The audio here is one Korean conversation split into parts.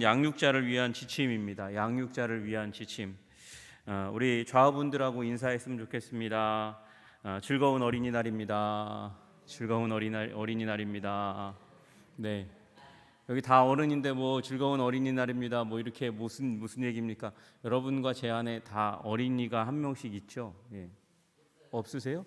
양육자를 위한 지침입니다. 양육자를 위한 지침. 우리 좌우분들하고 인사했으면 좋겠습니다. 즐거운 어린이날입니다. 즐거운 어린이날입니다. 네. 여기 다 어른인데 뭐 즐거운 어린이날입니다. 뭐 이렇게 무슨 얘기입니까? 여러분과 제 안에 다 어린이가 한 명씩 있죠. 예. 없으세요?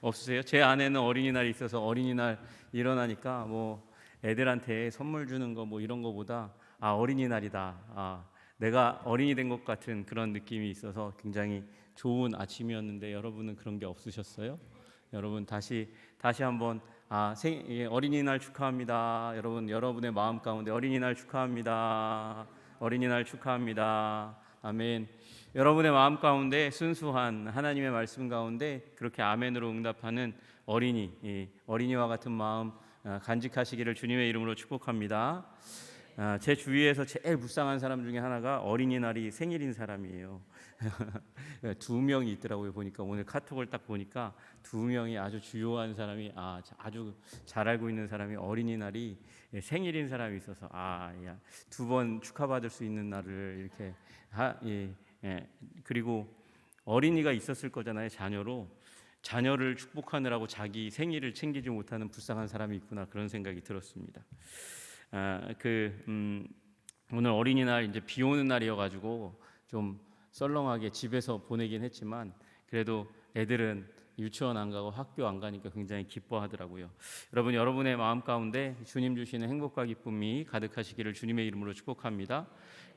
없으세요? 제 안에는 어린이날이 있어서 어린이날 일어나니까 뭐 애들한테 선물 주는 거 뭐 이런 거보다 어린이날이다. 내가 어린이 된 것 같은 그런 느낌이 있어서 굉장히 좋은 아침이었는데 여러분은 그런 게 없으셨어요? 여러분 다시 한번 어린이날 축하합니다. 여러분의 마음 가운데 어린이날 축하합니다. 어린이날 축하합니다. 아멘. 여러분의 마음 가운데 순수한 하나님의 말씀 가운데 그렇게 아멘으로 응답하는 어린이와 같은 마음 간직하시기를 주님의 이름으로 축복합니다. 제 주위에서 제일 불쌍한 사람 중에 하나가 어린이날이 생일인 사람이에요. 두 명이 있더라고요. 보니까 오늘 카톡을 딱 보니까 두 명이 아주 주요한 사람이 아주 잘 알고 있는 사람이 어린이날이 생일인 사람이 있어서 두 번 축하받을 수 있는 날을 이렇게 그리고 어린이가 있었을 거잖아요. 자녀를 축복하느라고 자기 생일을 챙기지 못하는 불쌍한 사람이 있구나 그런 생각이 들었습니다. 오늘 어린이날 이제 비 오는 날이어가지고 좀 썰렁하게 집에서 보내긴 했지만 그래도 애들은 유치원 안 가고 학교 안 가니까 굉장히 기뻐하더라고요. 여러분, 여러분의 마음 가운데 주님 주시는 행복과 기쁨이 가득하시기를 주님의 이름으로 축복합니다.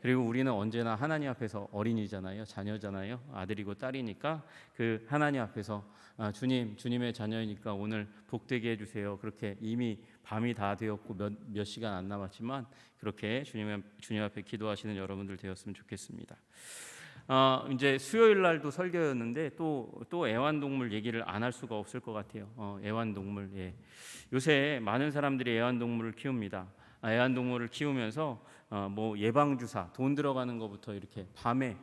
그리고 우리는 언제나 하나님 앞에서 어린이잖아요. 자녀잖아요. 아들이고 딸이니까 그 하나님 앞에서 주님의 자녀이니까 오늘 복되게 해주세요. 그렇게 이미 밤이 다 되었고 몇 시간 안 남았지만 그렇게 주님 앞에 기도하시는 여러분들 되었으면 좋겠습니다. 이제 수요일 날도 설교였는데 또 애완동물 얘기를 안 할 수가 없을 것 같아요. 애완동물. 예. 요새 많은 사람들이 애완동물을 키웁니다. 애완동물을 키우면서 뭐 예방주사 돈 들어가는 것부터 이렇게 밤에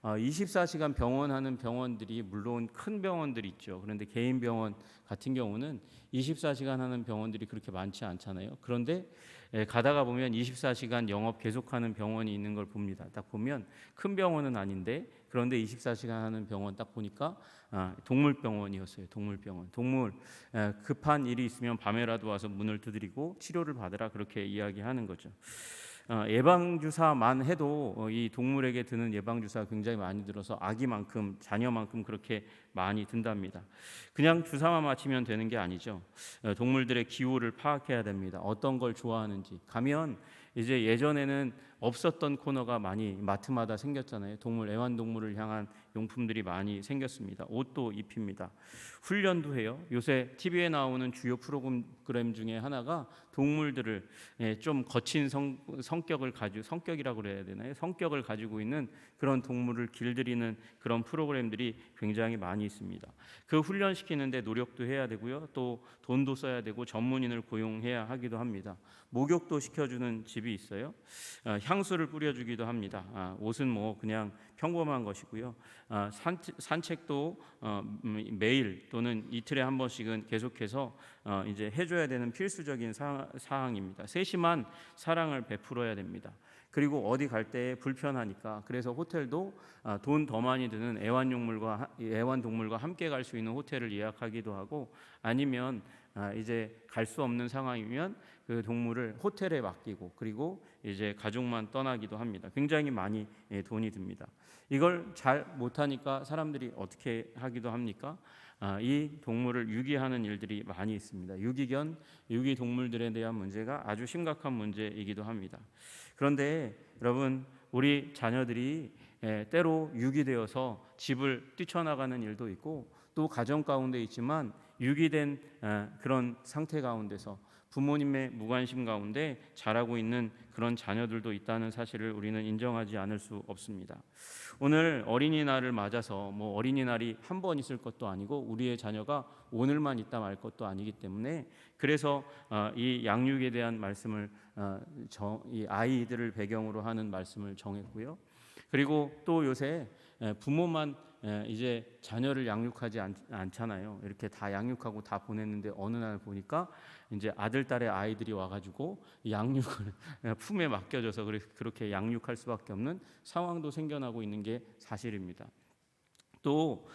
24시간 병원하는 병원들이 물론 큰 병원들이 있죠. 그런데 개인 병원 같은 경우는 24시간 하는 병원들이 그렇게 많지 않잖아요. 그런데 가다가 보면 24시간 영업 계속하는 병원이 있는 걸 봅니다. 딱 보면 큰 병원은 아닌데 그런데 24시간 하는 병원 딱 보니까 동물병원이었어요. 동물병원. 급한 일이 있으면 밤에라도 와서 문을 두드리고 치료를 받으라 그렇게 이야기하는 거죠. 예방주사만 해도 이 동물에게 드는 예방주사가 굉장히 많이 들어서 아기만큼 자녀만큼 그렇게 많이 든답니다. 그냥 주사만 맞히면 되는 게 아니죠. 동물들의 기호를 파악해야 됩니다. 어떤 걸 좋아하는지. 가면 이제 예전에는 없었던 코너가 많이 마트마다 생겼잖아요. 애완동물을 향한 용품들이 많이 생겼습니다. 옷도 입힙니다. 훈련도 해요. 요새 TV에 나오는 주요 프로그램 중에 하나가 동물들을 좀 거친 성격이라고 그래야 되나요? 성격을 가지고 있는 그런 동물을 길들이는 그런 프로그램들이 굉장히 많이 있습니다. 그 훈련시키는데 노력도 해야 되고요. 또 돈도 써야 되고 전문인을 고용해야 하기도 합니다. 목욕도 시켜주는 집이 있어요. 향수를 뿌려주기도 합니다. 옷은 뭐 그냥 평범한 것이고요. 산책도 매일 또는 이틀에 한 번씩은 계속해서 이제 해줘야 되는 필수적인 사항입니다. 세심한 사랑을 베풀어야 됩니다. 그리고 어디 갈 때 불편하니까 그래서 호텔도 돈 더 많이 드는 애완동물과 함께 갈 수 있는 호텔을 예약하기도 하고 아니면 이제 갈 수 없는 상황이면 그 동물을 호텔에 맡기고 그리고 이제 가족만 떠나기도 합니다. 굉장히 많이 돈이 듭니다. 이걸 잘 못하니까 사람들이 어떻게 하기도 합니까? 이 동물을 유기하는 일들이 많이 있습니다. 유기 동물들에 대한 문제가 아주 심각한 문제이기도 합니다. 그런데 여러분, 우리 자녀들이 때로 유기되어서 집을 뛰쳐나가는 일도 있고 또 가정 가운데 있지만 유기된 그런 상태 가운데서 부모님의 무관심 가운데 자라고 있는 그런 자녀들도 있다는 사실을 우리는 인정하지 않을 수 없습니다. 오늘 어린이날을 맞아서 뭐 어린이날이 한 번 있을 것도 아니고 우리의 자녀가 오늘만 있다 말 것도 아니기 때문에 그래서 이 양육에 대한 말씀을 이 아이들을 배경으로 하는 말씀을 정했고요. 그리고 또 요새 부모만 이제 자녀를 양육하지 않잖아요. 이렇게 다 양육하고 다 보냈는데 어느 날 보니까 이제 아들 딸의 아이들이 와가지고 양육을 품에 맡겨져서 그렇게 양육할 수밖에 없는 상황도 생겨나고 있는 게 사실입니다. 또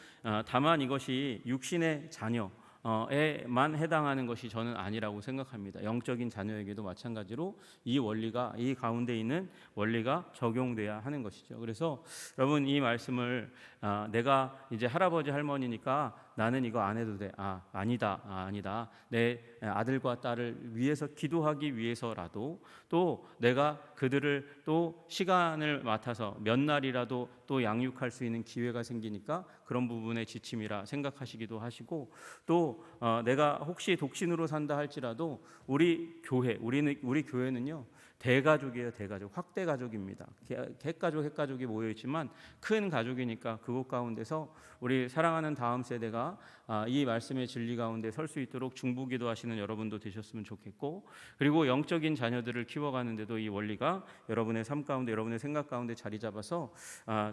다만 이것이 육신의 자녀에만 해당하는 것이 저는 아니라고 생각합니다. 영적인 자녀에게도 마찬가지로 이 원리가, 이 가운데 있는 원리가 적용돼야 하는 것이죠. 그래서 여러분, 이 말씀을 내가 이제 할아버지 할머니니까 나는 이거 안 해도 돼. 아니다. 내 아들과 딸을 위해서 기도하기 위해서라도, 또 내가 그들을 또 시간을 맡아서 몇 날이라도 또 양육할 수 있는 기회가 생기니까 그런 부분에 지침이라 생각하시기도 하시고, 또 내가 혹시 독신으로 산다 할지라도 우리 교회는요 대가족이에요. 대가족, 확대 가족입니다. 핵가족이 모여 있지만 큰 가족이니까 그곳 가운데서 우리 사랑하는 다음 세대가 이 말씀의 진리 가운데 설 수 있도록 중보기도 하시는 여러분도 되셨으면 좋겠고, 그리고 영적인 자녀들을 키워가는데도 이 원리가 여러분의 삶 가운데, 여러분의 생각 가운데 자리 잡아서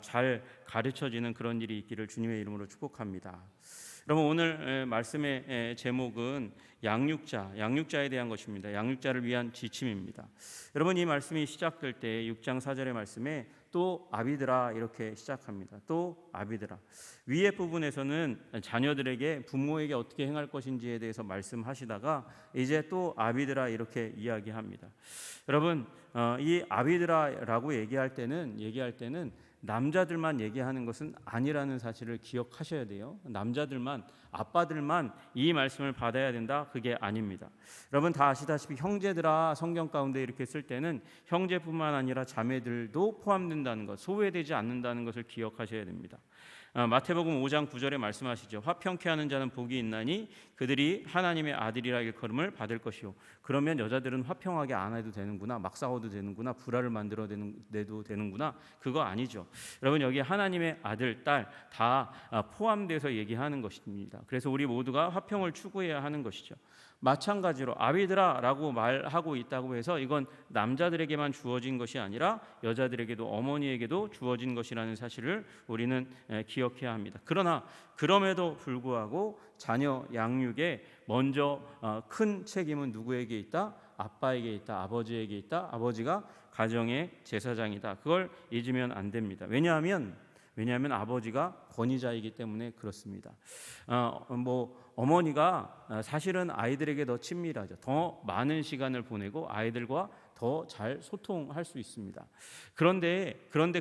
잘 가르쳐지는 그런 일이 있기를 주님의 이름으로 축복합니다. 여러분, 오늘 말씀의 제목은 양육자에 대한 것입니다. 양육자를 위한 지침입니다. 여러분, 이 말씀이 시작될 때 6장 4절의 말씀에 또 아비들아 이렇게 시작합니다. 또 아비들아. 위의 부분에서는 자녀들에게, 부모에게 어떻게 행할 것인지에 대해서 말씀하시다가 이제 또 아비들아 이렇게 이야기합니다. 여러분, 이 아비들아라고 얘기할 때는 남자들만 얘기하는 것은 아니라는 사실을 기억하셔야 돼요. 남자들만, 아빠들만 이 말씀을 받아야 된다, 그게 아닙니다. 여러분 다 아시다시피 형제들아 성경 가운데 이렇게 쓸 때는 형제뿐만 아니라 자매들도 포함된다는 것, 소외되지 않는다는 것을 기억하셔야 됩니다. 마태복음 5장 9절에 말씀하시죠. 화평케 하는 자는 복이 있나니 그들이 하나님의 아들이라 일컬음을 받을 것이요. 그러면 여자들은 화평하게 안 해도 되는구나, 막 싸워도 되는구나, 불화를 만들어내도 되는구나, 그거 아니죠. 여러분, 여기 하나님의 아들, 딸 다 포함돼서 얘기하는 것입니다. 그래서 우리 모두가 화평을 추구해야 하는 것이죠. 마찬가지로 아비들아라고 말하고 있다고 해서 이건 남자들에게만 주어진 것이 아니라 여자들에게도, 어머니에게도 주어진 것이라는 사실을 우리는 기억해야 합니다. 그러나 그럼에도 불구하고 자녀 양육에 먼저 큰 책임은 누구에게 있다? 아빠에게 있다, 아버지에게 있다. 아버지가 가정의 제사장이다. 그걸 잊으면 안 됩니다. 왜냐하면 아버지가 권위자이기 때문에 그렇습니다. 어머니가 사실은 아이들에게 더 친밀하죠. 더 많은 시간을 보내고 아이들과 더 잘 소통할 수 있습니다. 그런데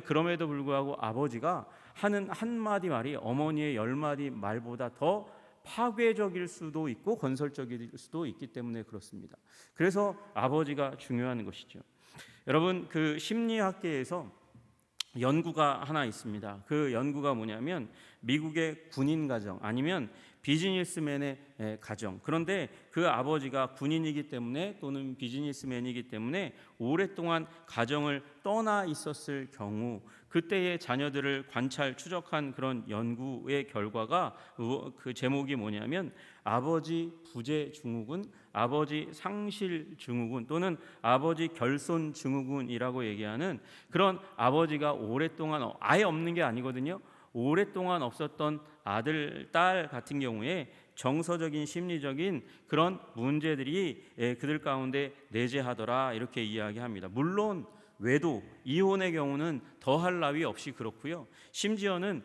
그럼에도 불구하고 아버지가 하는 한마디 말이 어머니의 10마디 말보다 더 파괴적일 수도 있고 건설적일 수도 있기 때문에 그렇습니다. 그래서 아버지가 중요한 것이죠. 여러분, 그 심리학계에서 연구가 하나 있습니다. 그 연구가 뭐냐면 미국의 군인 가정, 아니면 비즈니스맨의 가정. 그런데 그 아버지가 군인이기 때문에, 또는 비즈니스맨이기 때문에 오랫동안 가정을 떠나 있었을 경우 그때의 자녀들을 관찰 추적한 그런 연구의 결과가, 그 제목이 뭐냐면 아버지 부재 증후군, 아버지 상실 증후군, 또는 아버지 결손 증후군이라고 얘기하는, 그런 아버지가 오랫동안 아예 없는 게 아니거든요. 오랫동안 없었던 아들, 딸 같은 경우에 정서적인, 심리적인 그런 문제들이 그들 가운데 내재하더라, 이렇게 이야기합니다. 물론 외도, 이혼의 경우는 더할 나위 없이 그렇고요. 심지어는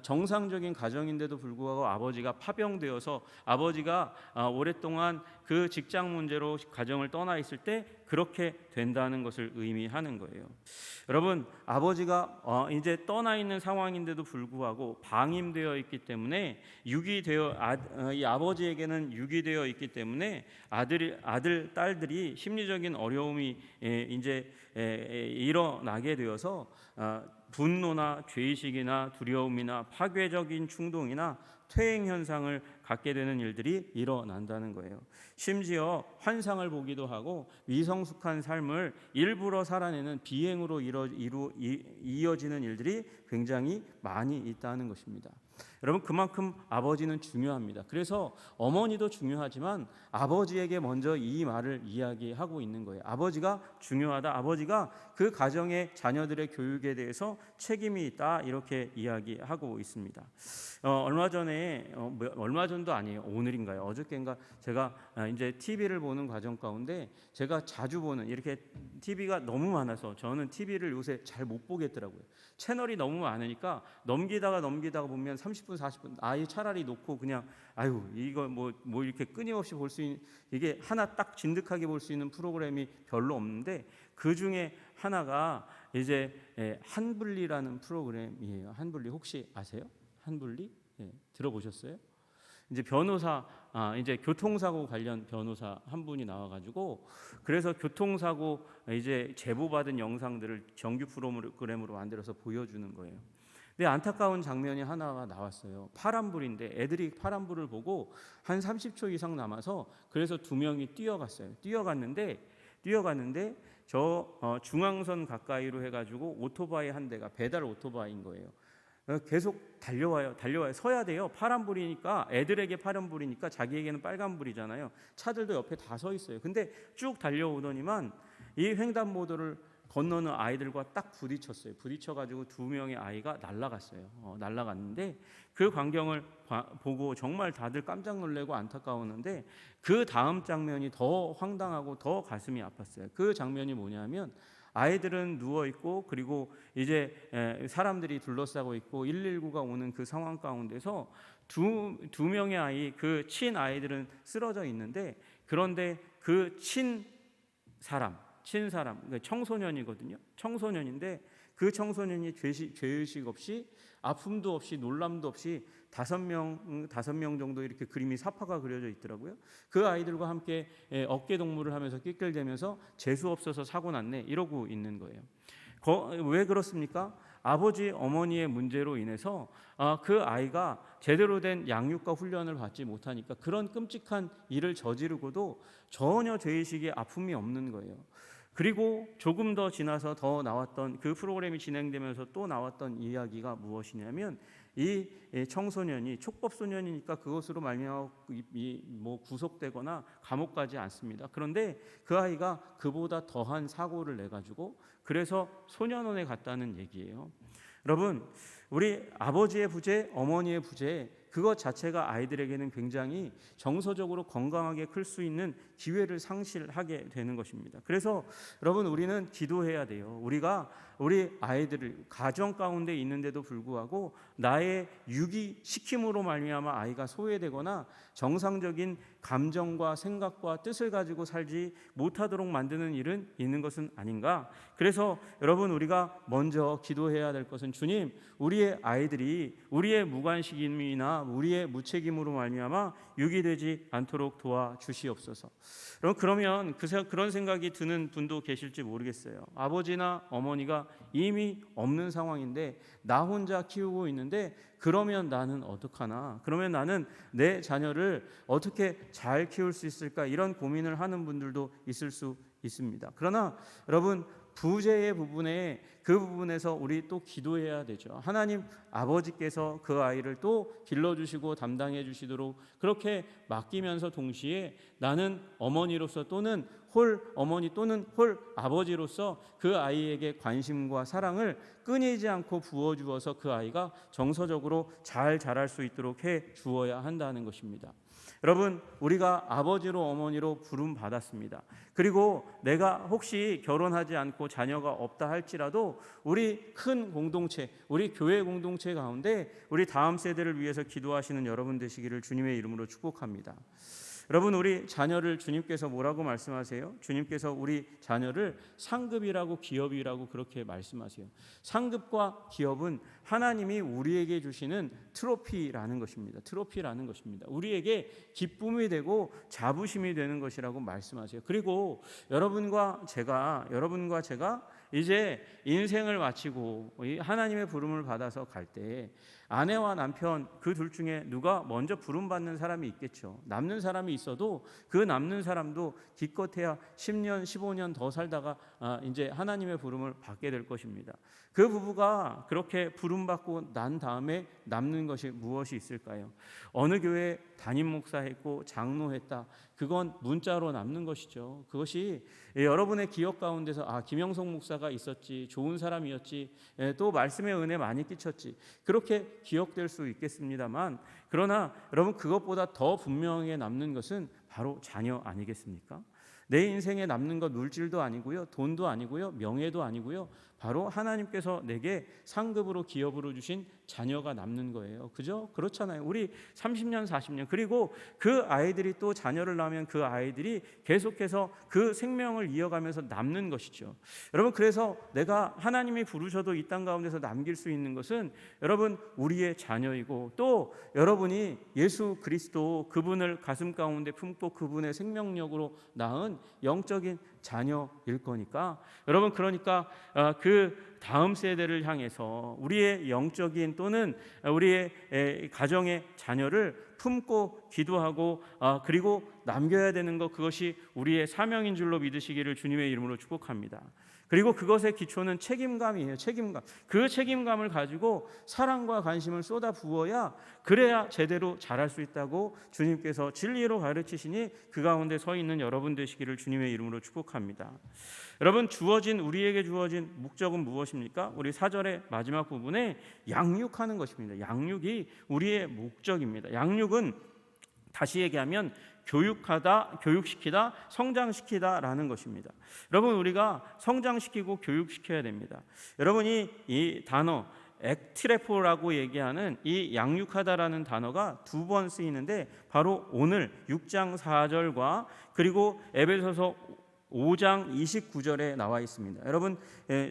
정상적인 가정인데도 불구하고 아버지가 파병되어서 아버지가 오랫동안 그 직장 문제로 가정을 떠나 있을 때 그렇게 된다는 것을 의미하는 거예요. 여러분, 아버지가 이제 떠나 있는 상황인데도 불구하고 방임되어 있기 때문에 이 아버지에게는 유기되어 있기 때문에 아들, 딸들이 심리적인 어려움이 이제 일어나게 되어서 분노나 죄의식이나 두려움이나 파괴적인 충동이나 퇴행 현상을 갖게 되는 일들이 일어난다는 거예요. 심지어 환상을 보기도 하고 미성숙한 삶을 일부러 살아내는 비행으로 이어지는 일들이 굉장히 많이 있다는 것입니다. 여러분 그만큼 아버지는 중요합니다. 그래서 어머니도 중요하지만 아버지에게 먼저 이 말을 이야기하고 있는 거예요. 아버지가 중요하다. 아버지가 그 가정의 자녀들의 교육에 대해서 책임이 있다. 이렇게 이야기하고 있습니다. 얼마 전도 아니에요. 오늘인가요? 어저께인가 제가 이제 TV를 보는 과정 가운데 제가 자주 보는 이렇게 TV가 너무 많아서 저는 TV를 요새 잘 못 보겠더라고요. 채널이 너무 많으니까 넘기다가 보면 30분 40분 아예 차라리 놓고 그냥 이거 뭐 이렇게 끊임없이 볼 수 있는 이게 하나 딱 진득하게 볼 수 있는 프로그램이 별로 없는데 그 중에 하나가 이제 한분리라는 프로그램이에요. 한분리 혹시 아세요? 한분리? 들어보셨어요? 이제 변호사 이제 교통사고 관련 변호사 한 분이 나와가지고 그래서 교통사고 이제 제보받은 영상들을 정규 프로그램으로 만들어서 보여주는 거예요. 근데 안타까운 장면이 하나가 나왔어요. 파란불인데 애들이 파란불을 보고 한 30초 이상 남아서 그래서 두 명이 뛰어갔어요. 뛰어갔는데 저 중앙선 가까이로 해가지고 오토바이 한 대가 배달 오토바이인 거예요. 계속 달려와요. 서야 돼요. 파란불이니까 애들에게 파란불이니까 자기에게는 빨간불이잖아요. 차들도 옆에 다 서 있어요. 근데 쭉 달려오더니만 이 횡단보도를 건너는 아이들과 딱 부딪혔어요. 부딪혀가지고 두 명의 아이가 날아갔어요. 날아갔는데 그 광경을 보고 정말 다들 깜짝 놀라고 안타까웠는데 그 다음 장면이 더 황당하고 더 가슴이 아팠어요. 그 장면이 뭐냐면 아이들은 누워 있고 그리고 이제 사람들이 둘러싸고 있고 119가 오는 그 상황 가운데서 두 명의 아이 그 친 아이들은 쓰러져 있는데 그런데 그 친 사람 그러니까 청소년이거든요. 청소년인데 그 청소년이 죄의식 없이 아픔도 없이 놀람도 없이 5명 정도 이렇게 그림이 사파가 그려져 있더라고요. 그 아이들과 함께 어깨 동무를 하면서 낄낄대면서 재수 없어서 사고 났네 이러고 있는 거예요. 왜 그렇습니까? 아버지 어머니의 문제로 인해서 그 아이가 제대로 된 양육과 훈련을 받지 못하니까 그런 끔찍한 일을 저지르고도 전혀 죄의식에 아픔이 없는 거예요. 그리고 조금 더 지나서 더 나왔던 그 프로그램이 진행되면서 또 나왔던 이야기가 무엇이냐면 이 청소년이 촉법소년이니까 그것으로 말미암아 뭐 구속되거나 감옥 가지 않습니다. 그런데 그 아이가 그보다 더한 사고를 내 가지고 그래서 소년원에 갔다는 얘기예요. 여러분, 우리 아버지의 부재, 어머니의 부재 그것 자체가 아이들에게는 굉장히 정서적으로 건강하게 클 수 있는 기회를 상실하게 되는 것입니다. 그래서 여러분 우리는 기도해야 돼요. 우리 아이들을 가정 가운데 있는데도 불구하고 나의 유기시킴으로 말미암아 아이가 소외되거나 정상적인 감정과 생각과 뜻을 가지고 살지 못하도록 만드는 일은 있는 것은 아닌가? 그래서 여러분 우리가 먼저 기도해야 될 것은 주님, 우리의 아이들이 우리의 무관심이나 우리의 무책임으로 말미암아 유기되지 않도록 도와주시옵소서. 그러면 그런 생각이 드는 분도 계실지 모르겠어요. 아버지나 어머니가 이미 없는 상황인데 나 혼자 키우고 있는데 그러면 나는 어떡하나? 그러면 나는 내 자녀를 어떻게 잘 키울 수 있을까? 이런 고민을 하는 분들도 있을 수 있습니다. 그러나 여러분 부재의 부분에 그 부분에서 우리 또 기도해야 되죠. 하나님 아버지께서 그 아이를 또 길러주시고 담당해 주시도록 그렇게 맡기면서 동시에 나는 어머니로서 또는 홀 어머니 또는 홀 아버지로서 그 아이에게 관심과 사랑을 끊이지 않고 부어주어서 그 아이가 정서적으로 잘 자랄 수 있도록 해 주어야 한다는 것입니다. 여러분 우리가 아버지로 어머니로 부름 받았습니다. 그리고 내가 혹시 결혼하지 않고 자녀가 없다 할지라도 우리 큰 공동체, 우리 교회 공동체 가운데 우리 다음 세대를 위해서 기도하시는 여러분 되시기를 주님의 이름으로 축복합니다. 여러분 우리 자녀를 주님께서 뭐라고 말씀하세요? 주님께서 우리 자녀를 상급이라고 기업이라고 그렇게 말씀하세요. 상급과 기업은 하나님이 우리에게 주시는 트로피라는 것입니다. 트로피라는 것입니다. 우리에게 기쁨이 되고 자부심이 되는 것이라고 말씀하세요. 그리고 여러분과 제가 이제 인생을 마치고 하나님의 부름을 받아서 갈 때 아내와 남편 그 둘 중에 누가 먼저 부름 받는 사람이 있겠죠. 남는 사람이 있어도 그 남는 사람도 기껏해야 10년, 15년 더 살다가 이제 하나님의 부름을 받게 될 것입니다. 그 부부가 그렇게 부름받고 난 다음에 남는 것이 무엇이 있을까요? 어느 교회 담임 목사했고 장로했다. 그건 문자로 남는 것이죠. 그것이 여러분의 기억 가운데서 김영석 목사가 있었지, 좋은 사람이었지, 또 말씀의 은혜 많이 끼쳤지, 그렇게 기억될 수 있겠습니다만, 그러나 여러분 그것보다 더 분명하게 남는 것은 바로 자녀 아니겠습니까? 내 인생에 남는 것 물질도 아니고요, 돈도 아니고요, 명예도 아니고요, 바로 하나님께서 내게 상급으로 기업으로 주신 자녀가 남는 거예요. 그죠? 그렇잖아요. 우리 30년 40년 그리고 그 아이들이 또 자녀를 낳으면 그 아이들이 계속해서 그 생명을 이어가면서 남는 것이죠. 여러분 그래서 내가 하나님이 부르셔도 이 땅 가운데서 남길 수 있는 것은 여러분 우리의 자녀이고, 또 여러분이 예수 그리스도 그분을 가슴 가운데 품고 그분의 생명력으로 낳은 영적인 자녀일 거니까, 여러분 그러니까 그 다음 세대를 향해서 우리의 영적인 또는 우리의 가정의 자녀를 품고 기도하고 그리고 남겨야 되는 것, 그것이 우리의 사명인 줄로 믿으시기를 주님의 이름으로 축복합니다. 그리고 그것의 기초는 책임감이에요. 책임감. 그 책임감을 가지고 사랑과 관심을 쏟아 부어야, 그래야 제대로 잘할 수 있다고 주님께서 진리로 가르치시니 그 가운데 서 있는 여러분 되시기를 주님의 이름으로 축복합니다. 여러분 우리에게 주어진 목적은 무엇입니까? 우리 4절의 마지막 부분에 양육하는 것입니다. 양육이 우리의 목적입니다. 양육은 다시 얘기하면 교육하다, 교육시키다, 성장시키다라는 것입니다. 여러분 우리가 성장시키고 교육시켜야 됩니다. 여러분이 이 단어 액트레포라고 얘기하는 이 양육하다라는 단어가 2번 쓰이는데 바로 오늘 6장 4절과 그리고 에베소서 5장 29절에 나와 있습니다. 여러분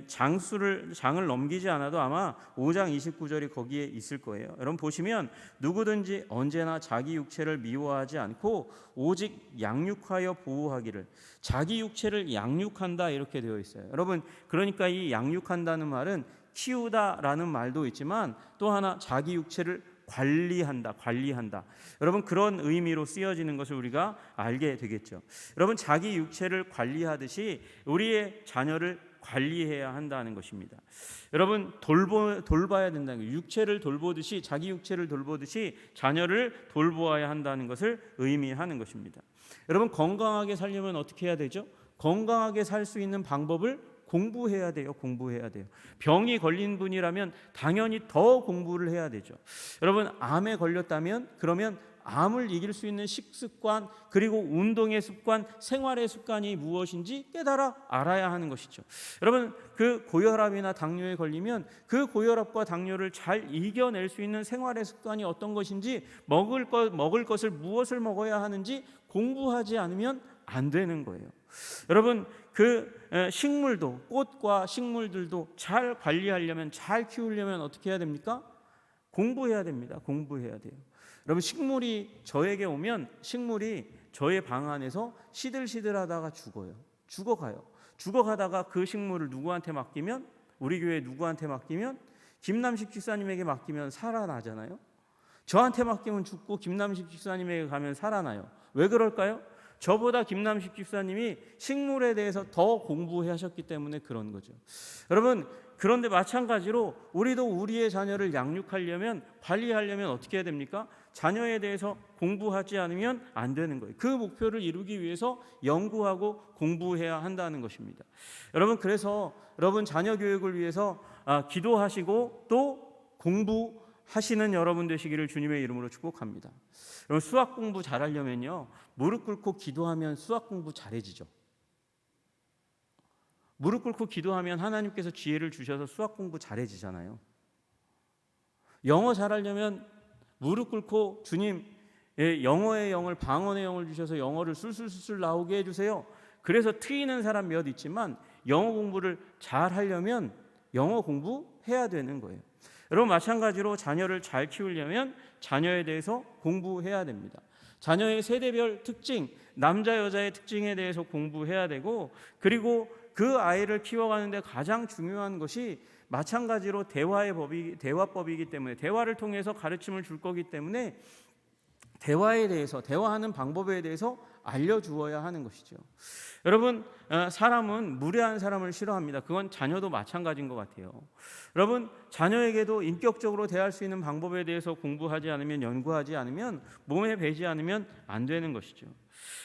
장을 넘기지 않아도 아마 5장 29절이 거기에 있을 거예요. 여러분 보시면 누구든지 언제나 자기 육체를 미워하지 않고 오직 양육하여 보호하기를, 자기 육체를 양육한다 이렇게 되어 있어요. 여러분 그러니까 이 양육한다는 말은 키우다라는 말도 있지만 또 하나 자기 육체를 관리한다. 여러분 그런 의미로 쓰여지는 것을 우리가 알게 되겠죠. 여러분 자기 육체를 관리하듯이 우리의 자녀를 관리해야 한다는 것입니다. 여러분 돌봐야 된다는 거예요. 육체를 돌보듯이, 자기 육체를 돌보듯이 자녀를 돌보아야 한다는 것을 의미하는 것입니다. 여러분 건강하게 살려면 어떻게 해야 되죠? 건강하게 살 수 있는 방법을 공부해야 돼요. 병이 걸린 분이라면 당연히 더 공부를 해야 되죠. 여러분 암에 걸렸다면 그러면 암을 이길 수 있는 식습관, 그리고 운동의 습관, 생활의 습관이 무엇인지 깨달아 알아야 하는 것이죠. 여러분 그 고혈압이나 당뇨에 걸리면 그 고혈압과 당뇨를 잘 이겨낼 수 있는 생활의 습관이 어떤 것인지, 먹을 것을 무엇을 먹어야 하는지 공부하지 않으면 안 되는 거예요. 여러분 그 식물도, 꽃과 식물들도 잘 관리하려면, 잘 키우려면 어떻게 해야 됩니까? 공부해야 됩니다. 여러분 식물이 저에게 오면 식물이 저의 방 안에서 시들시들하다가 죽어가다가 그 식물을 누구한테 맡기면, 우리 교회 누구한테 맡기면, 김남식 집사님에게 맡기면 살아나잖아요. 저한테 맡기면 죽고 김남식 집사님에게 가면 살아나요. 왜 그럴까요? 저보다 김남식 집사님이 식물에 대해서 더 공부하셨기 때문에 그런 거죠. 여러분 그런데 마찬가지로 우리도 우리의 자녀를 양육하려면, 관리하려면 어떻게 해야 됩니까? 자녀에 대해서 공부하지 않으면 안 되는 거예요. 그 목표를 이루기 위해서 연구하고 공부해야 한다는 것입니다. 여러분 그래서 여러분 자녀 교육을 위해서 기도하시고 또 공부하시는 여러분 되시기를 주님의 이름으로 축복합니다. 여러분 수학 공부 잘하려면요, 무릎 꿇고 기도하면 수학 공부 잘해지죠. 무릎 꿇고 기도하면 하나님께서 지혜를 주셔서 수학 공부 잘해지잖아요. 영어 잘하려면 무릎 꿇고 주님 영어의 영을, 방언의 영을 주셔서 영어를 술술술 나오게 해주세요. 그래서 트이는 사람 몇 있지만 영어 공부를 잘하려면 영어 공부해야 되는 거예요. 여러분 마찬가지로 자녀를 잘 키우려면 자녀에 대해서 공부해야 됩니다. 자녀의 세대별 특징, 남자 여자의 특징에 대해서 공부해야 되고, 그리고 그 아이를 키워가는데 가장 중요한 것이 마찬가지로 대화법이기 때문에, 대화를 통해서 가르침을 줄 거기 때문에 대화에 대해서, 대화하는 방법에 대해서 알려주어야 하는 것이죠. 여러분, 사람은 무례한 사람을 싫어합니다. 그건 자녀도 마찬가지인 것 같아요. 여러분, 자녀에게도 인격적으로 대할 수 있는 방법에 대해서 공부하지 않으면, 연구하지 않으면, 몸에 배지 않으면 안 되는 것이죠.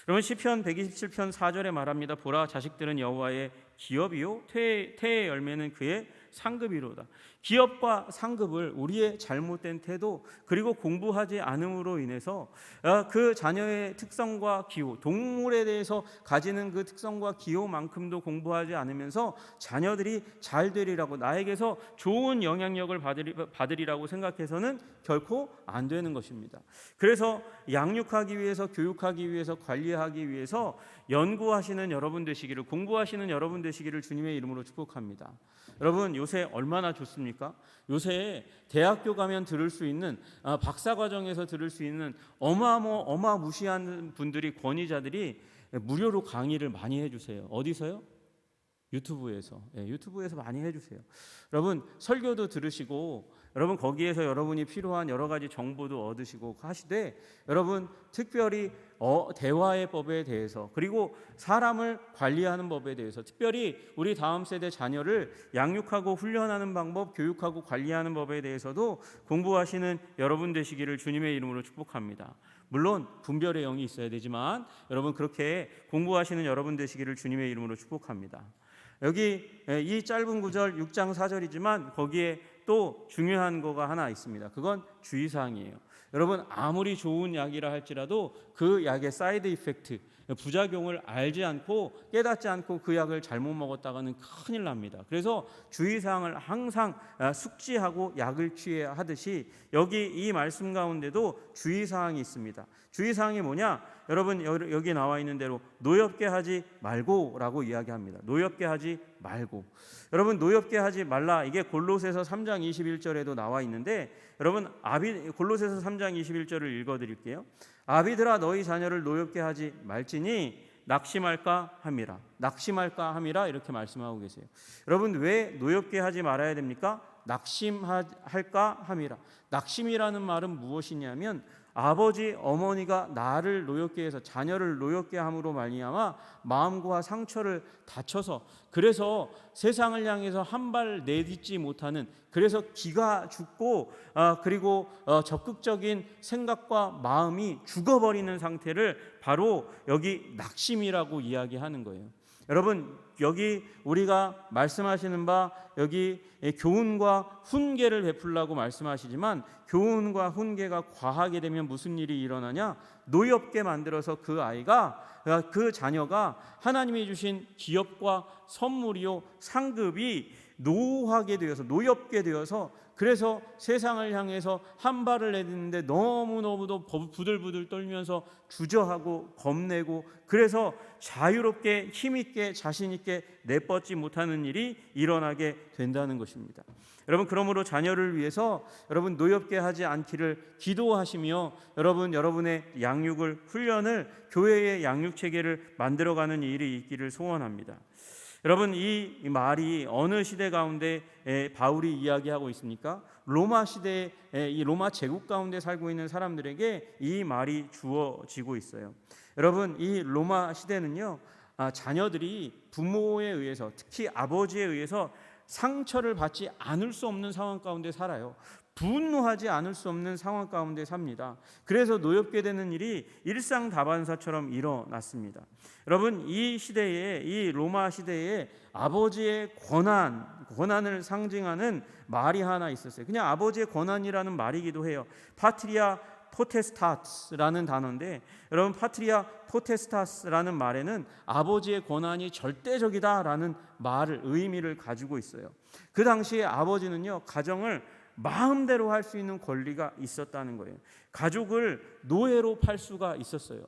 여러분, 시편 127편 4절에 말합니다. 보라, 자식들은 여호와의 기업이요 태의 열매는 그의 상급이로다. 기업과 상급을 우리의 잘못된 태도, 그리고 공부하지 않음으로 인해서 그 자녀의 특성과 기호, 동물에 대해서 가지는 그 특성과 기호만큼도 공부하지 않으면서 자녀들이 잘 되리라고, 나에게서 좋은 영향력을 받으리라고 생각해서는 결코 안 되는 것입니다. 그래서 양육하기 위해서, 교육하기 위해서, 관리하기 위해서 연구하시는 여러분 되시기를, 공부하시는 여러분 되시기를 주님의 이름으로 축복합니다. 여러분, 요새 얼마나 좋습니까? 요새 대학교 가면 들을 수 있는, 박사과정에서 들을 수 있는 어마무시한 분들이, 권위자들이 무료로 강의를 많이 해주세요. 어디서요? 유튜브에서. 유튜브에서 많이 해주세요. 여러분, 설교도 들으시고, 여러분 거기에서 여러분이 필요한 여러 가지 정보도 얻으시고 하시되, 여러분 특별히 대화의 법에 대해서, 그리고 사람을 관리하는 법에 대해서, 특별히 우리 다음 세대 자녀를 양육하고 훈련하는 방법, 교육하고 관리하는 법에 대해서도 공부하시는 여러분 되시기를 주님의 이름으로 축복합니다. 물론 분별의 영이 있어야 되지만 여러분 그렇게 공부하시는 여러분 되시기를 주님의 이름으로 축복합니다. 여기 이 짧은 구절 6장 4절이지만 거기에 또 중요한 거가 하나 있습니다. 그건 주의사항이에요. 여러분, 아무리 좋은 약이라 할지라도 그 약의 사이드 이펙트, 부작용을 알지 않고 깨닫지 않고 그 약을 잘못 먹었다가는 큰일 납니다. 그래서 주의사항을 항상 숙지하고 약을 취해야 하듯이 여기 이 말씀 가운데도 주의사항이 있습니다. 주의사항이 뭐냐? 여러분, 여기 나와 있는 대로 노엽게 하지 말고라고 이야기합니다. 노엽게 하지 말고. 여러분, 노엽게 하지 말라, 이게 골로새서 3장 21절에도 나와 있는데, 여러분 골로새서 3장 21절을 읽어드릴게요. 아비들아, 너희 자녀를 노엽게 하지 말지니 낙심할까 함이라. 낙심할까 함이라, 이렇게 말씀하고 계세요. 여러분, 왜 노엽게 하지 말아야 됩니까? 낙심할까 함이라. 낙심이라는 말은 무엇이냐면, 아버지, 어머니가 나를 노엽게 해서, 자녀를 노엽게 함으로 말미암아 마음과 상처를 다쳐서, 그래서 세상을 향해서 한 발 내딛지 못하는, 그래서 기가 죽고 그리고 적극적인 생각과 마음이 죽어버리는 상태를 바로 여기 낙심이라고 이야기하는 거예요. 여러분, 여기 우리가 말씀하시는 바, 여기 교훈과 훈계를 베풀라고 말씀하시지만, 교훈과 훈계가 과하게 되면 무슨 일이 일어나냐? 노엽게 만들어서 그 아이가, 그 자녀가 하나님이 주신 기업과 선물이요 상급이 노하게 되어서, 노엽게 되어서, 그래서 세상을 향해서 한 발을 내딛는데 너무너무도 부들부들 떨면서 주저하고 겁내고, 그래서 자유롭게 힘있게 자신있게 내뻗지 못하는 일이 일어나게 된다는 것입니다. 여러분, 그러므로 자녀를 위해서 여러분 노엽게 하지 않기를 기도하시며, 여러분의 양육을, 훈련을, 교회의 양육 체계를 만들어가는 일이 있기를 소원합니다. 여러분, 이 말이 어느 시대 가운데 바울이 이야기하고 있습니까? 로마 시대에, 이 로마 제국 가운데 살고 있는 사람들에게 이 말이 주어지고 있어요. 여러분, 이 로마 시대는요, 자녀들이 부모에 의해서, 특히 아버지에 의해서 상처를 받지 않을 수 없는 상황 가운데 살아요. 분노하지 않을 수 없는 상황 가운데 삽니다. 그래서 노엽게 되는 일이 일상다반사처럼 일어났습니다. 여러분, 이 시대에, 이 로마 시대에 아버지의 권한을 상징하는 말이 하나 있었어요. 그냥 아버지의 권한이라는 말이기도 해요. 파트리아 포테스타스라는 단어인데, 여러분, 파트리아 포테스타스라는 말에는 아버지의 권한이 절대적이다라는 의미를 가지고 있어요. 그 당시에 아버지는요, 가정을 마음대로 할 수 있는 권리가 있었다는 거예요. 가족을 노예로 팔 수가 있었어요.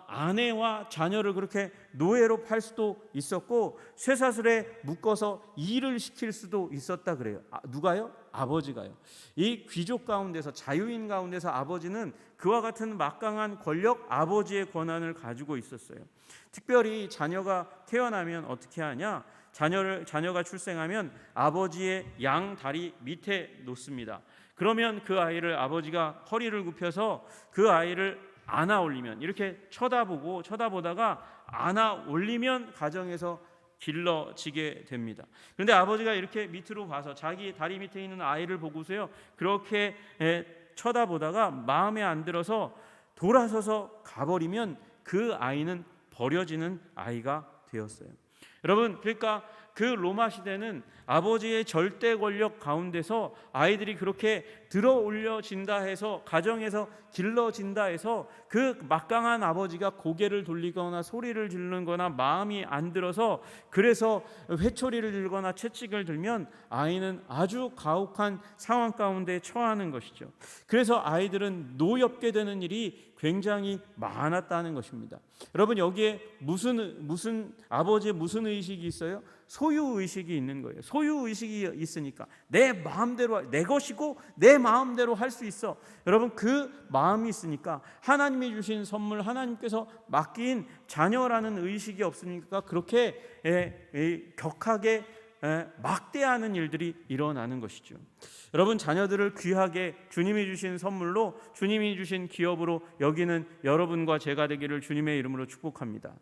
아내와 자녀를 그렇게 노예로 팔 수도 있었고, 쇠사슬에 묶어서 일을 시킬 수도 있었다 그래요. 누가요? 아버지가요. 이 귀족 가운데서, 자유인 가운데서 아버지는 그와 같은 막강한 권력, 아버지의 권한을 가지고 있었어요. 특별히 자녀가 태어나면 어떻게 하냐? 자녀가 출생하면 아버지의 양 다리 밑에 놓습니다. 그러면 그 아이를 아버지가 허리를 굽혀서 그 아이를 안아 올리면, 이렇게 쳐다보다가 안아 올리면 가정에서 길러지게 됩니다. 그런데 아버지가 이렇게 밑으로 봐서 자기 다리 밑에 있는 아이를 보고서요, 그렇게 쳐다보다가 마음에 안 들어서 돌아서서 가버리면 그 아이는 버려지는 아이가 되었어요. 여러분, 그러니까 그 로마 시대는 아버지의 절대 권력 가운데서 아이들이 그렇게 들어 올려진다 해서, 가정에서 길러진다 해서 그 막강한 아버지가 고개를 돌리거나 소리를 지르거나 마음이 안 들어서 그래서 회초리를 들거나 채찍을 들면 아이는 아주 가혹한 상황 가운데 처하는 것이죠. 그래서 아이들은 노엽게 되는 일이 굉장히 많았다는 것입니다. 여러분, 여기에 무슨 아버지의 무슨 의식이 있어요? 소유 의식이 있는 거예요. 소유 의식이 있으니까 내 마음대로, 내 것이고 내 마음대로 할 수 있어. 여러분, 그 마음이 있으니까 하나님이 주신 선물, 하나님께서 맡긴 자녀라는 의식이 없으니까 그렇게 격하게 막대하는 일들이 일어나는 것이죠. 여러분, 자녀들을 귀하게 주님이 주신 선물로, 주님이 주신 기업으로 여기는 여러분과 제가 되기를 주님의 이름으로 축복합니다.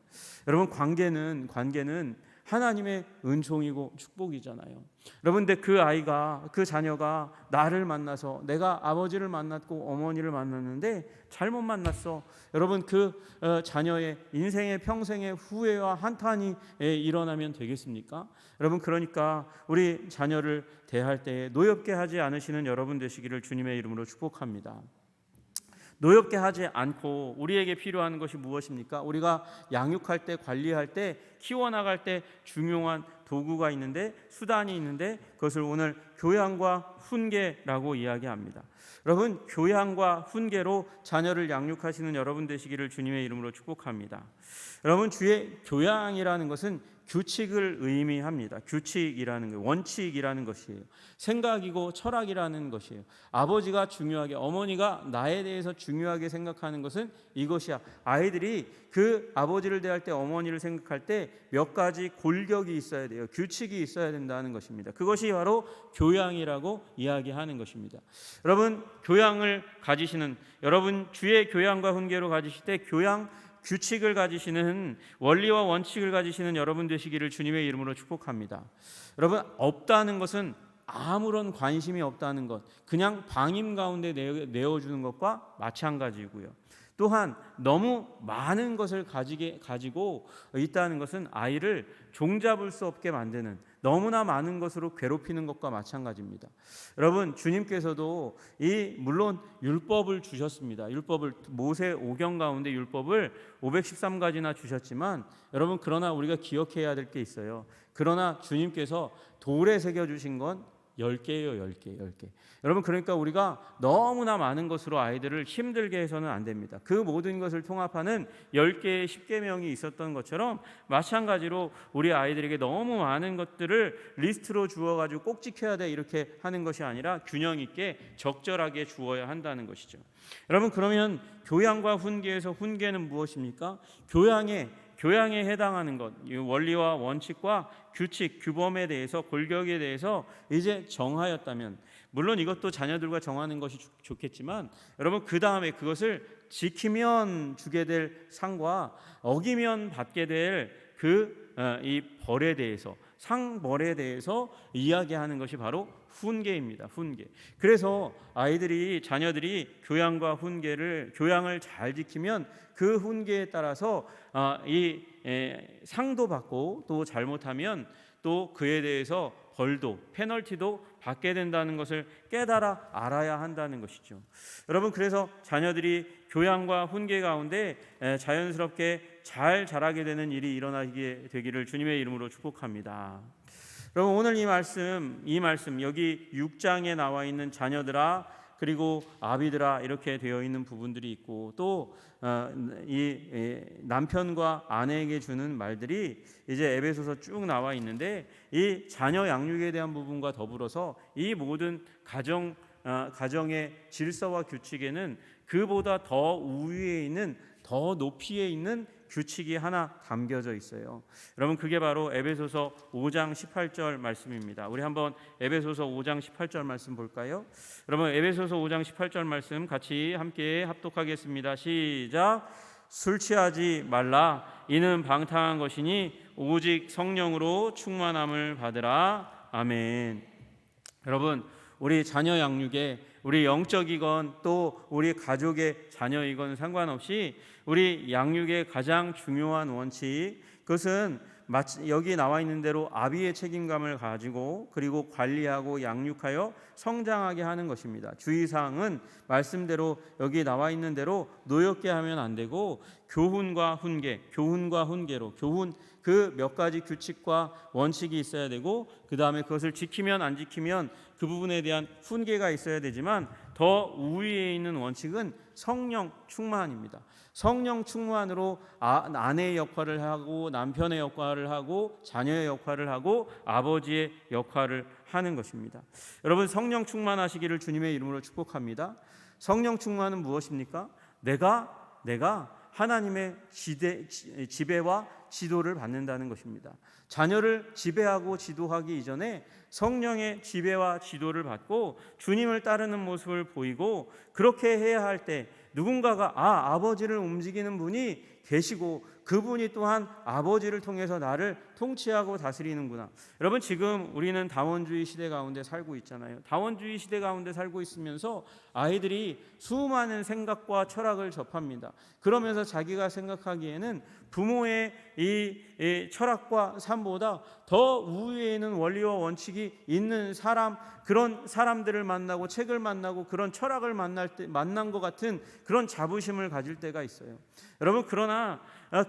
여러분, 관계는 하나님의 은총이고 축복이잖아요. 여러분, 근데 그 자녀가 나를 만나서, 내가 아버지를 만났고 어머니를 만났는데 잘못 만났어. 여러분, 그 자녀의 인생의 평생의 후회와 한탄이 일어나면 되겠습니까? 여러분, 그러니까 우리 자녀를 대할 때에 노엽게 하지 않으시는 여러분 되시기를 주님의 이름으로 축복합니다. 노엽게 하지 않고 우리에게 필요한 것이 무엇입니까? 우리가 양육할 때, 관리할 때, 키워나갈 때 중요한 도구가 있는데, 수단이 있는데, 그것을 오늘 교양과 훈계라고 이야기합니다. 여러분, 교양과 훈계로 자녀를 양육하시는 여러분 되시기를 주님의 이름으로 축복합니다. 여러분, 주의 교양이라는 것은 규칙을 의미합니다. 규칙이라는 것, 원칙이라는 것이에요. 생각이고 철학이라는 것이에요. 아버지가 중요하게, 어머니가 나에 대해서 중요하게 생각하는 것은 이것이야. 아이들이 그 아버지를 대할 때, 어머니를 생각할 때 몇 가지 골격이 있어야 돼요. 규칙이 있어야 된다는 것입니다. 그것이 바로 교양이라고 이야기하는 것입니다. 여러분, 교양을 가지시는, 여러분 주의 교양과 훈계로 가지실 때 교양 규칙을 가지시는, 원리와 원칙을 가지시는 여러분 되시기를 주님의 이름으로 축복합니다. 여러분, 없다는 것은 아무런 관심이 없다는 것, 그냥 방임 가운데 내어주는 것과 마찬가지고요. 또한 너무 많은 것을 가지고 있다는 것은 아이를 종잡을 수 없게 만드는, 너무나 많은 것으로 괴롭히는 것과 마찬가지입니다. 여러분, 주님께서도 물론 율법을 주셨습니다. 율법을, 모세 오경 가운데 율법을 513가지나 주셨지만, 여러분, 그러나 우리가 기억해야 될 게 있어요. 그러나 주님께서 돌에 새겨주신 건 10개예요. 10개. 여러분, 그러니까 우리가 너무나 많은 것으로 아이들을 힘들게 해서는 안 됩니다. 그 모든 것을 통합하는 10개의 10계명이 있었던 것처럼 마찬가지로 우리 아이들에게 너무 많은 것들을 리스트로 주어가지고 꼭 지켜야 돼, 이렇게 하는 것이 아니라 균형 있게 적절하게 주어야 한다는 것이죠. 여러분, 그러면 교양과 훈계에서 훈계는 무엇입니까? 교양에 해당하는 것, 원리와 원칙과 규칙, 규범에 대해서, 골격에 대해서 이제 정하였다면, 물론 이것도 자녀들과 정하는 것이 좋겠지만, 여러분, 그 다음에 그것을 지키면 주게 될 상과 어기면 받게 될 이 벌에 대해서, 상벌에 대해서 이야기하는 것이 바로 훈계입니다. 훈계. 그래서 자녀들이 교양을 잘 지키면 그 훈계에 따라서 이 상도 받고, 또 잘못하면 또 그에 대해서 벌도, 페널티도 받게 된다는 것을 깨달아 알아야 한다는 것이죠. 여러분, 그래서 자녀들이 교양과 훈계 가운데 자연스럽게 잘 자라게 되는 일이 일어나게 되기를 주님의 이름으로 축복합니다. 여러분, 오늘 이 말씀 여기 6장에 나와 있는 자녀들아, 그리고 아비들아, 이렇게 되어 있는 부분들이 있고, 또 이 남편과 아내에게 주는 말들이 이제 에베소서 쭉 나와 있는데, 이 자녀 양육에 대한 부분과 더불어서 이 모든 가정의 질서와 규칙에는 그보다 더 우위에 있는, 더 높이에 있는 규칙이 하나 담겨져 있어요. 여러분 그게 바로 에베소서 5장 18절 말씀입니다. 우리 한번 에베소서 5장 18절 말씀 볼까요? 여러분 에베소서 5장 18절 말씀 같이 함께 합독하겠습니다. 시작. 술 취하지 말라. 이는 방탕한 것이니 오직 성령으로 충만함을 받으라. 아멘. 여러분 우리 자녀 양육에 우리 영적이건 또 우리 가족의 자녀이건 상관없이 우리 양육의 가장 중요한 원칙, 그것은 여기 나와 있는 대로 아비의 책임감을 가지고 그리고 관리하고 양육하여 성장하게 하는 것입니다. 주의사항은 말씀대로 여기 나와 있는 대로 노엽게 하면 안 되고 교훈과 훈계로 교훈 그 몇 가지 규칙과 원칙이 있어야 되고 그 다음에 그것을 지키면 안 지키면 그 부분에 대한 훈계가 있어야 되지만 더 우위에 있는 원칙은 성령 충만입니다. 성령 충만으로 아내의 역할을 하고 남편의 역할을 하고 자녀의 역할을 하고 아버지의 역할을 하는 것입니다. 여러분 성령 충만하시기를 주님의 이름으로 축복합니다. 성령 충만은 무엇입니까? 내가 하나님의 지배와 지도를 받는다는 것입니다. 자녀를 지배하고 지도하기 이전에 성령의 지배와 지도를 받고 주님을 따르는 모습을 보이고 그렇게 해야 할 때 누군가가 아버지를 움직이는 분이 계시고 그분이 또한 아버지를 통해서 나를 통치하고 다스리는구나. 여러분 지금 우리는 다원주의 시대 가운데 살고 있잖아요. 다원주의 시대 가운데 살고 있으면서 아이들이 수많은 생각과 철학을 접합니다. 그러면서 자기가 생각하기에는 부모의 이 철학과 삶보다 더 우위에 있는 원리와 원칙이 있는 사람, 그런 사람들을 만나고 책을 만나고 그런 철학을 만난 것 같은 그런 자부심을 가질 때가 있어요. 여러분 그러나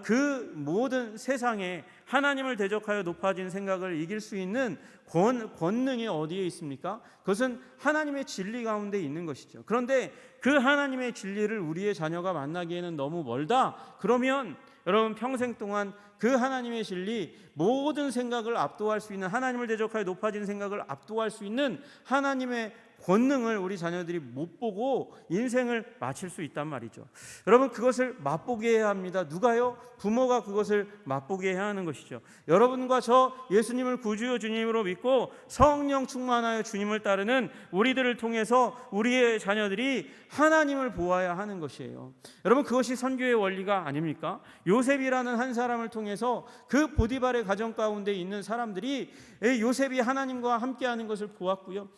그 모든 세상에 하나님을 대적하여 높아진 생각을 이길 수 있는 권능이 어디에 있습니까? 그것은 하나님의 진리 가운데 있는 것이죠. 그런데 그 하나님의 진리를 우리의 자녀가 만나기에는 너무 멀다. 그러면 여러분 평생 동안 그 하나님의 진리 모든 생각을 압도할 수 있는 하나님을 대적하여 높아진 생각을 압도할 수 있는 하나님의 권능을 우리 자녀들이 못 보고 인생을 마칠 수 있단 말이죠. 여러분 그것을 맛보게 해야 합니다. 누가요? 부모가 그것을 맛보게 해야 하는 것이죠. 여러분과 저 예수님을 구주요 주님으로 믿고 성령 충만하여 주님을 따르는 우리들을 통해서 우리의 자녀들이 하나님을 보아야 하는 것이에요. 여러분 그것이 선교의 원리가 아닙니까? 요셉이라는 한 사람을 통해서 그 보디발의 가정 가운데 있는 사람들이 요셉이 하나님과 함께하는 것을 보았고요.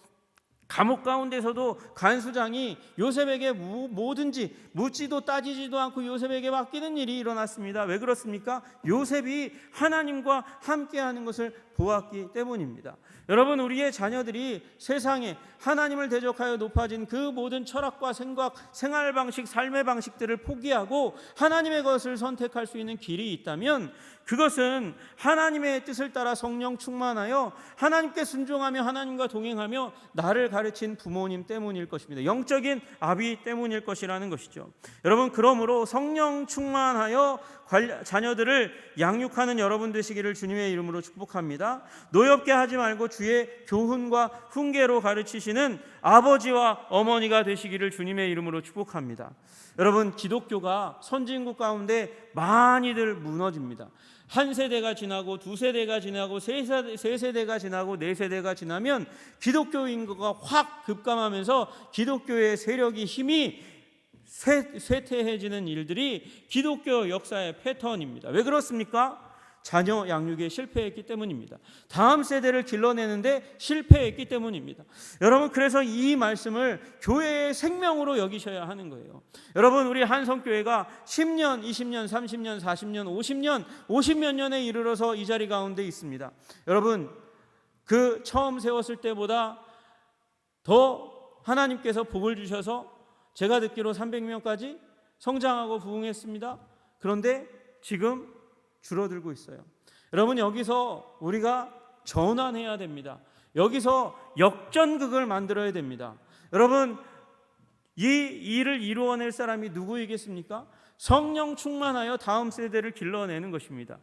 감옥 가운데서도 간수장이 요셉에게 뭐든지 묻지도 따지지도 않고 요셉에게 맡기는 일이 일어났습니다. 왜 그렇습니까? 요셉이 하나님과 함께하는 것을 보았기 때문입니다. 여러분 우리의 자녀들이 세상에 하나님을 대적하여 높아진 그 모든 철학과 생각, 생활 방식, 삶의 방식들을 포기하고 하나님의 것을 선택할 수 있는 길이 있다면 그것은 하나님의 뜻을 따라 성령 충만하여 하나님께 순종하며 하나님과 동행하며 나를 가르친 부모님 때문일 것입니다. 영적인 아비 때문일 것이라는 것이죠. 여러분 그러므로 성령 충만하여 자녀들을 양육하는 여러분 되시기를 주님의 이름으로 축복합니다. 노엽게 하지 말고 주의 교훈과 훈계로 가르치시는 아버지와 어머니가 되시기를 주님의 이름으로 축복합니다. 여러분 기독교가 선진국 가운데 많이들 무너집니다. 한 세대가 지나고 두 세대가 지나고 세 세대가 지나고 네 세대가 지나면 기독교 인구가 확 급감하면서 기독교의 세력이 힘이 쇠퇴해지는 일들이 기독교 역사의 패턴입니다. 왜 그렇습니까? 자녀 양육에 실패했기 때문입니다. 다음 세대를 길러내는데 실패했기 때문입니다. 여러분 그래서 이 말씀을 교회의 생명으로 여기셔야 하는 거예요. 여러분 우리 한성교회가 10년, 20년, 30년, 40년, 50몇 년에 이르러서 이 자리 가운데 있습니다. 여러분 그 처음 세웠을 때보다 더 하나님께서 복을 주셔서 제가 듣기로 300명까지 성장하고 부흥했습니다. 그런데 지금 줄어들고 있어요. 여러분 여기서 우리가 전환해야 됩니다. 여기서 역전극을 만들어야 됩니다. 여러분 이 일을 이루어낼 사람이 누구이겠습니까? 성령 충만하여 다음 세대를 길러내는 것입니다.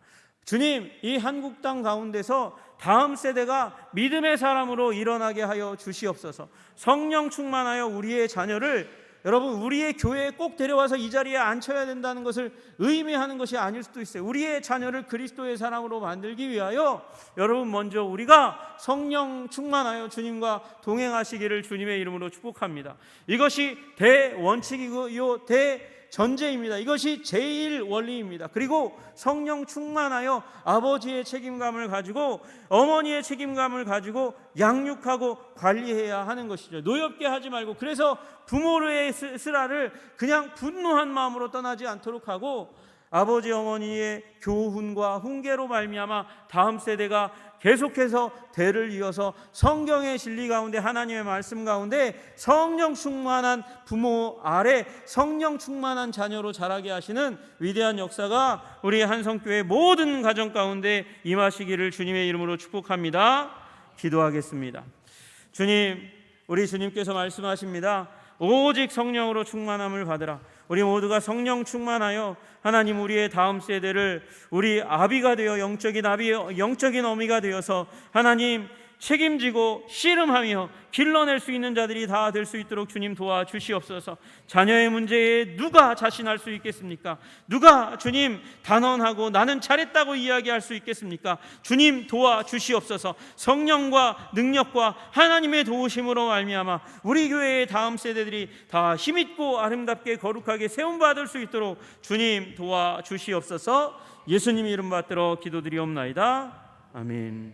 주님, 이 한국 땅 가운데서 다음 세대가 믿음의 사람으로 일어나게 하여 주시옵소서. 성령 충만하여 우리의 자녀를 여러분, 우리의 교회에 꼭 데려와서 이 자리에 앉혀야 된다는 것을 의미하는 것이 아닐 수도 있어요. 우리의 자녀를 그리스도의 사랑으로 만들기 위하여 여러분, 먼저 우리가 성령 충만하여 주님과 동행하시기를 주님의 이름으로 축복합니다. 이것이 대원칙이고 대전제입니다. 이것이 제일 원리입니다. 그리고 성령 충만하여 아버지의 책임감을 가지고, 어머니의 책임감을 가지고 양육하고 관리해야 하는 것이죠. 노엽게 하지 말고, 그래서 부모의 쓰라를 그냥 분노한 마음으로 떠나지 않도록 하고, 아버지 어머니의 교훈과 훈계로 말미암아 다음 세대가 계속해서 대를 이어서 성경의 진리 가운데, 하나님의 말씀 가운데 성령 충만한 부모 아래 성령 충만한 자녀로 자라게 하시는 위대한 역사가 우리 한성교회 모든 가정 가운데 임하시기를 주님의 이름으로 축복합니다. 기도하겠습니다. 주님, 우리 주님께서 말씀하십니다. 오직 성령으로 충만함을 받으라. 우리 모두가 성령 충만하여 하나님, 우리의 다음 세대를 우리 아비가 되어, 영적인 아비, 영적인 어미가 되어서 하나님 책임지고 씨름하며 길러낼 수 있는 자들이 다 될 수 있도록 주님 도와주시옵소서. 자녀의 문제에 누가 자신할 수 있겠습니까? 누가 주님 단언하고 나는 잘했다고 이야기할 수 있겠습니까? 주님 도와주시옵소서. 성령과 능력과 하나님의 도우심으로 말미암아 우리 교회의 다음 세대들이 다 힘있고 아름답게 거룩하게 세움받을 수 있도록 주님 도와주시옵소서. 예수님 이름 받들어 기도드리옵나이다. 아멘.